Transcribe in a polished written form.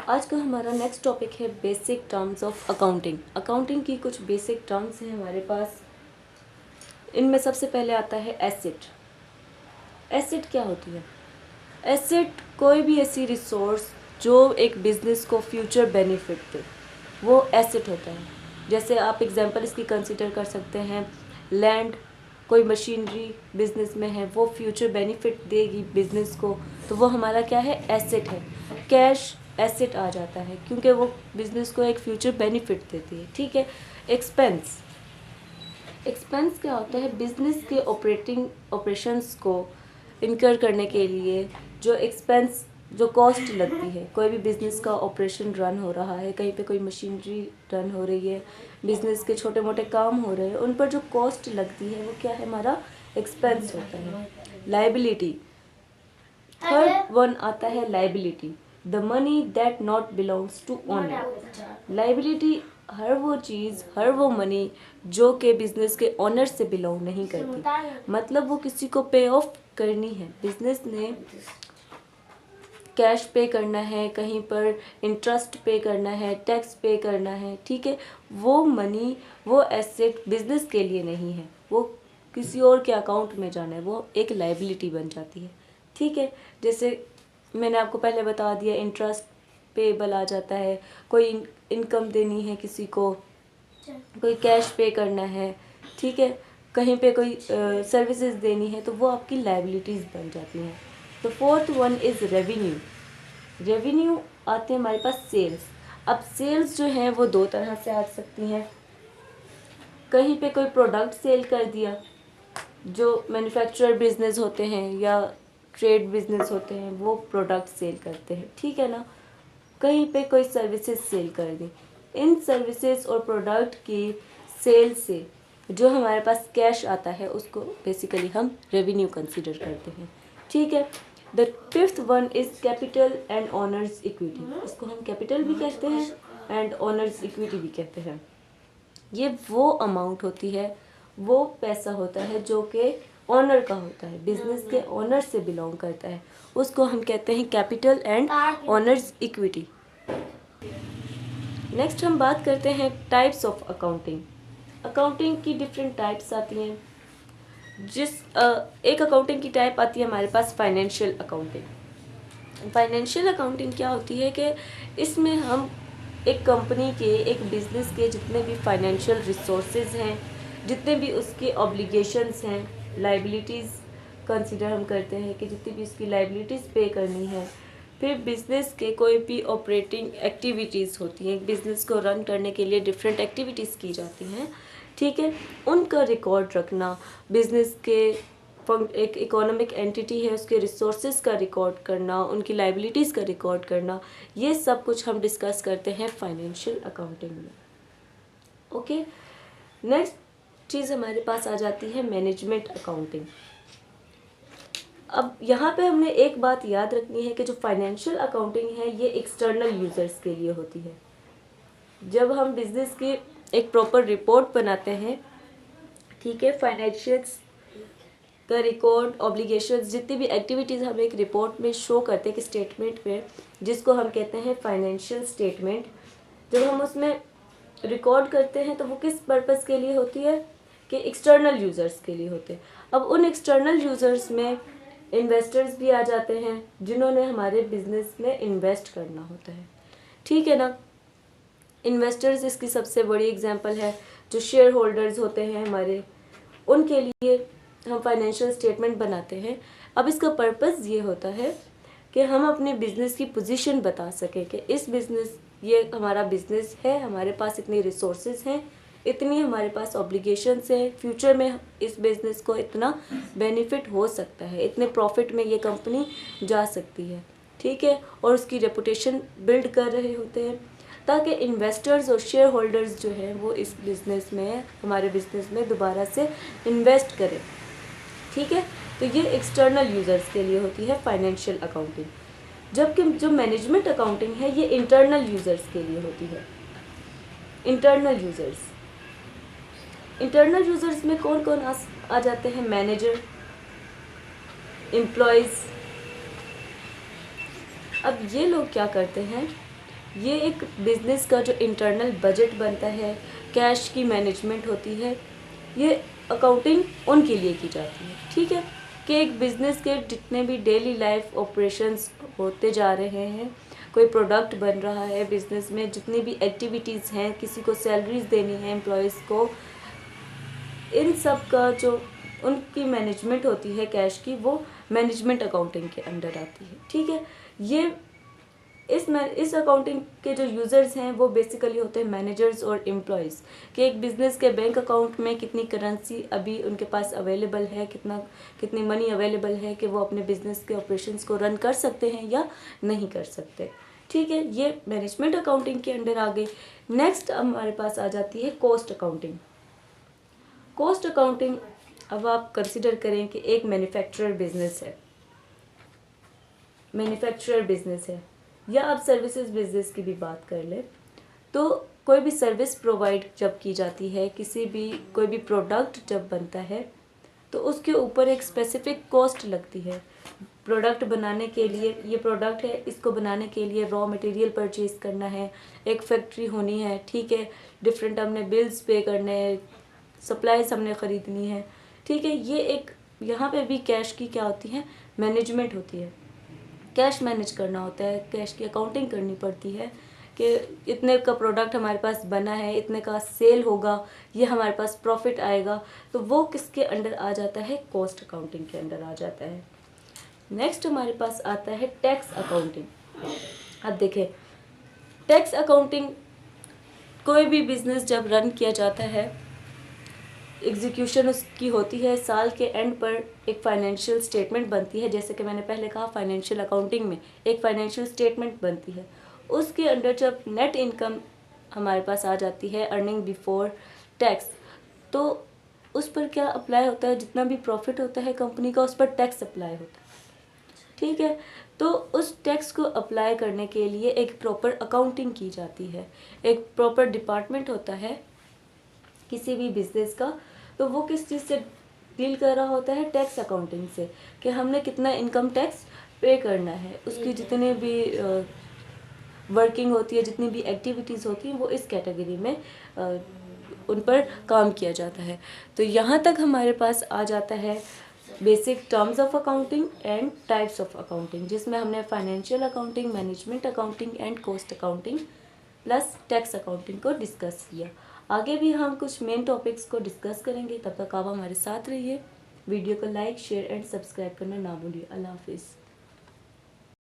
आज का हमारा नेक्स्ट टॉपिक है basic terms of accounting. Accounting की कुछ बेसिक टर्म्स हैं हमारे पास। इनमें सबसे पहले आता है एसेट। एसेट क्या होती है? एसेट कोई भी ऐसी रिसोर्स जो एक बिजनेस को फ्यूचर बेनिफिट दे, वो एसेट होता है। जैसे आप एग्जांपल इसकी कंसीडर कर सकते हैं, लैंड, कोई मशीनरी बिजनेस में है, वो फ्यूचर बेनिफिट देगी बिजनेस को, तो वो हमारा क्या है? एसेट है। कैश एसेट आ जाता है क्योंकि वो बिजनेस को एक फ्यूचर बेनिफिट देती है। ठीक है। एक्सपेंस, एक्सपेंस क्या होता है? बिजनेस के ऑपरेशंस को इनकर करने के लिए जो एक्सपेंस, जो कॉस्ट लगती है, कोई भी बिजनेस का ऑपरेशन रन हो रहा है, कहीं पे कोई मशीनरी रन हो रही है, बिजनेस के छोटे मोटे काम हो रहे हैं, उन पर जो कॉस्ट लगती है वो क्या है? हमारा एक्सपेंस होता है। लाइबिलिटी, थर्ड वन आता है liability, the money that not belongs to owner. Liability हर वो चीज़, हर वो मनी जो के बिजनेस के ओनर से बिलोंग नहीं करती, मतलब वो किसी को पे ऑफ करनी है, बिजनेस ने कैश पे करना है, कहीं पर इंटरेस्ट पे करना है, टैक्स पे करना है। ठीक है। वो मनी, वो एसेट बिजनेस के लिए नहीं है, वो किसी और के अकाउंट में जाना है, वो एक लाइबिलिटी बन जाती है। ठीक है। जैसे मैंने आपको पहले बता दिया, इंटरेस्ट पेबल आ जाता है, कोई इनकम देनी है किसी को, कोई कैश पे करना है, ठीक है, कहीं पे कोई सर्विसेज देनी है, तो वो आपकी लाइबिलिटीज़ बन जाती हैं। तो fourth one is revenue. Revenue आते हैं हमारे पास सेल्स। अब सेल्स जो हैं वो दो तरह से आ सकती हैं। कहीं पे कोई प्रोडक्ट सेल कर दिया, जो मैन्युफैक्चरर बिजनेस होते हैं या ट्रेड बिजनेस होते हैं, वो प्रोडक्ट सेल करते हैं। ठीक है ना। कहीं पे कोई सर्विसेज सेल कर दी, इन सर्विसेज और प्रोडक्ट की सेल से जो हमारे पास कैश आता है उसको बेसिकली हम रेवेन्यू कंसीडर करते हैं। ठीक है। The fifth one is capital and honours equity. इसको हम कैपिटल भी कहते हैं एंड ऑनर्स इक्विटी भी कहते हैं। ये वो अमाउंट होती है, वो पैसा होता है जो कि ऑनर का होता है, बिजनेस के ऑनर से बिलोंग करता है, उसको हम कहते हैं capital and honours equity. Next हम बात करते हैं टाइप्स ऑफ अकाउंटिंग। अकाउंटिंग की डिफरेंट टाइप्स आती हैं। एक अकाउंटिंग की टाइप आती है हमारे पास फाइनेंशियल अकाउंटिंग। फाइनेंशियल अकाउंटिंग क्या होती है कि इसमें हम एक कंपनी के, एक बिजनेस के जितने भी फाइनेंशियल रिसोर्सेज हैं, जितने भी उसके ऑब्लिगेशंस हैं, लाइबिलिटीज़ कंसिडर हम करते हैं कि जितनी भी उसकी लाइबिलिटीज़ पे करनी है, फिर बिज़नेस के कोई भी ऑपरेटिंग एक्टिविटीज़ होती हैं, बिज़नेस को रन करने के लिए डिफरेंट एक्टिविटीज़ की जाती हैं। ठीक है। उनका रिकॉर्ड रखना, बिज़नेस के एक इकोनॉमिक एंटिटी है उसके रिसोर्सेज का रिकॉर्ड करना, उनकी लाइबिलिटीज़ का रिकॉर्ड करना, ये सब कुछ हम डिस्कस करते हैं फाइनेंशियल अकाउंटिंग में। ओके। नेक्स्ट चीज़ हमारे पास आ जाती है मैनेजमेंट अकाउंटिंग। अब यहाँ पे हमने एक बात याद रखनी है कि जो फाइनेंशियल अकाउंटिंग है ये एक्सटर्नल यूज़र्स के लिए होती है। जब हम बिजनेस की एक प्रॉपर रिपोर्ट बनाते हैं, ठीक है, फाइनेंशियल्स का रिकॉर्ड, ऑब्लिगेशंस, जितनी भी एक्टिविटीज़ हम एक रिपोर्ट में शो करते हैं कि स्टेटमेंट में, जिसको हम कहते हैं फाइनेंशियल स्टेटमेंट, जब हम उसमें रिकॉर्ड करते हैं तो वो किस पर्पज़ के लिए होती है? कि एक्सटर्नल यूज़र्स के लिए होते हैं। अब उन एक्सटर्नल यूज़र्स में इन्वेस्टर्स भी आ जाते हैं जिन्होंने हमारे बिजनेस में इन्वेस्ट करना होता है। ठीक है ना। इन्वेस्टर्स इसकी सबसे बड़ी एग्जांपल है, जो शेयर होल्डर्स होते हैं हमारे, उनके लिए हम फाइनेंशियल स्टेटमेंट बनाते हैं। अब इसका पर्पस ये होता है कि हम अपने बिजनेस की पोजीशन बता सकें कि इस बिजनेस, ये हमारा बिजनेस है, हमारे पास इतनी रिसोर्सेज हैं, इतनी हमारे पास ऑब्लिगेशंस हैं, फ्यूचर में इस बिज़नेस को इतना बेनिफिट हो सकता है, इतने प्रॉफिट में ये कंपनी जा सकती है। ठीक है। और उसकी रेपुटेशन बिल्ड कर रहे होते हैं ताकि इन्वेस्टर्स और शेयर होल्डर्स जो हैं वो इस बिज़नेस में, हमारे बिज़नेस में दोबारा से इन्वेस्ट करें। ठीक है। तो ये एक्सटर्नल यूज़र्स के लिए होती है फाइनेंशियल अकाउंटिंग, जबकि जो मैनेजमेंट अकाउंटिंग है ये इंटरनल यूज़र्स के लिए होती है। इंटरनल यूज़र्स, इंटरनल यूज़र्स में कौन कौन आ जाते हैं? Manager, employees. अब ये लोग क्या करते हैं ये एक बिज़नेस का जो इंटरनल बजट बनता है, कैश की मैनेजमेंट होती है, ये अकाउंटिंग उनके लिए की जाती है। ठीक है, कि एक बिज़नेस के जितने भी डेली लाइफ ऑपरेशंस होते जा रहे हैं, कोई प्रोडक्ट बन रहा है बिज़नेस में, जितनी भी एक्टिविटीज़ हैं, किसी को सैलरीज देनी है एम्प्लॉयज़ को, इन सब का जो उनकी मैनेजमेंट होती है कैश की, वो मैनेजमेंट अकाउंटिंग के अंडर आती है। ठीक है, ये इस अकाउंटिंग के जो यूज़र्स हैं वो बेसिकली होते हैं मैनेजर्स और एम्प्लॉयज़, कि एक बिज़नेस के बैंक अकाउंट में कितनी करेंसी अभी उनके पास अवेलेबल है, कितनी मनी अवेलेबल है कि वो अपने बिज़नेस के ऑपरेशंस को रन कर सकते हैं या नहीं कर सकते। ठीक है, ये मैनेजमेंट अकाउंटिंग के अंडर आ गई। नेक्स्ट हमारे पास आ जाती है कॉस्ट अकाउंटिंग। कॉस्ट अकाउंटिंग, अब आप कंसिडर करें कि एक मैन्युफैक्चरर बिजनेस है या आप सर्विसेज बिजनेस की भी बात कर ले, तो कोई भी सर्विस प्रोवाइड जब की जाती है, कोई भी प्रोडक्ट जब बनता है, तो उसके ऊपर एक स्पेसिफिक कॉस्ट लगती है। प्रोडक्ट बनाने के लिए, ये प्रोडक्ट है, इसको बनाने के लिए रॉ मटेरियल परचेज करना है, एक फैक्ट्री होनी है। ठीक है, डिफरेंट हमने बिल्स पे करने हैं, सप्लाईज हमने ख़रीदनी है। ठीक है, ये एक यहाँ पे भी कैश की क्या होती है, मैनेजमेंट होती है, कैश मैनेज करना होता है, कैश की अकाउंटिंग करनी पड़ती है कि इतने का प्रोडक्ट हमारे पास बना है, इतने का सेल होगा, ये हमारे पास प्रॉफिट आएगा, तो वो किसके अंडर आ जाता है, कॉस्ट अकाउंटिंग के अंडर आ जाता है। नेक्स्ट हमारे पास आता है टैक्स अकाउंटिंग। अब देखें, टैक्स अकाउंटिंग, कोई भी बिजनेस जब रन किया जाता है, एग्जीक्यूशन उसकी होती है, साल के एंड पर एक फाइनेंशियल स्टेटमेंट बनती है। जैसे कि मैंने पहले कहा, फाइनेंशियल अकाउंटिंग में एक फाइनेंशियल स्टेटमेंट बनती है, उसके अंडर जब नेट इनकम हमारे पास आ जाती है, अर्निंग बिफोर टैक्स, तो उस पर क्या अप्लाई होता है, जितना भी प्रॉफिट होता है कंपनी का, उस पर टैक्स अप्लाई होता है। ठीक है, तो उस टैक्स को अप्लाई करने के लिए एक प्रॉपर अकाउंटिंग की जाती है, एक प्रॉपर डिपार्टमेंट होता है किसी भी बिजनेस का, तो वो किस चीज़ से डील कर रहा होता है, टैक्स अकाउंटिंग से, कि हमने कितना इनकम टैक्स पे करना है, उसकी जितने भी वर्किंग होती है, जितनी भी एक्टिविटीज़ होती हैं, वो इस कैटेगरी में उन पर काम किया जाता है। तो यहाँ तक हमारे पास आ जाता है basic terms of accounting and types of accounting, जिसमें हमने financial accounting, management accounting and cost accounting plus tax accounting को डिस्कस किया। आगे भी हम कुछ मेन टॉपिक्स को डिस्कस करेंगे, तब तक आप हमारे साथ रहिए। वीडियो को लाइक, शेयर एंड सब्सक्राइब करना ना भूलिए। अल्लाह हाफिज़।